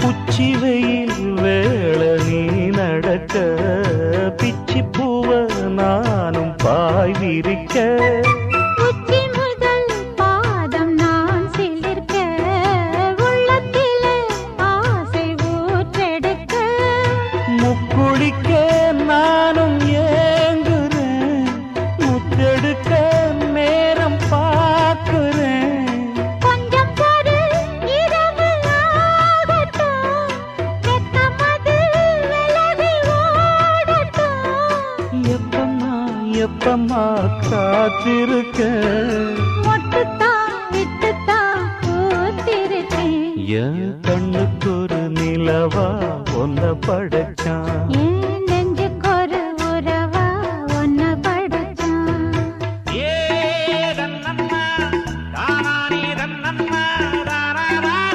உச்சி வெயில் வேள நீ நடக்க பிச்சி பூவ நானும் பாய் விரிக்க உச்சி முதல் பாதம் நான் சிலிர்க்க உள்ளத்திலே ஆசை ஊற்றெடுக்க முக்குளிக்க நானும் ஏங்குறேன் முத்தெடுக்க நேரம் பார்க்கிறேன் கொஞ்சம் பொறு இரவு ஆகட்டும் வெக்கமது விலகி ஓடட்டும் எப்பம்மா காத்திருக்க மொட்டுத்தான் விட்டுத்தான் பூத்திருக்கேன் என் கண்ணுக்கு ஒரு நிலவா ஒன்ன படைச்சான் ஏன்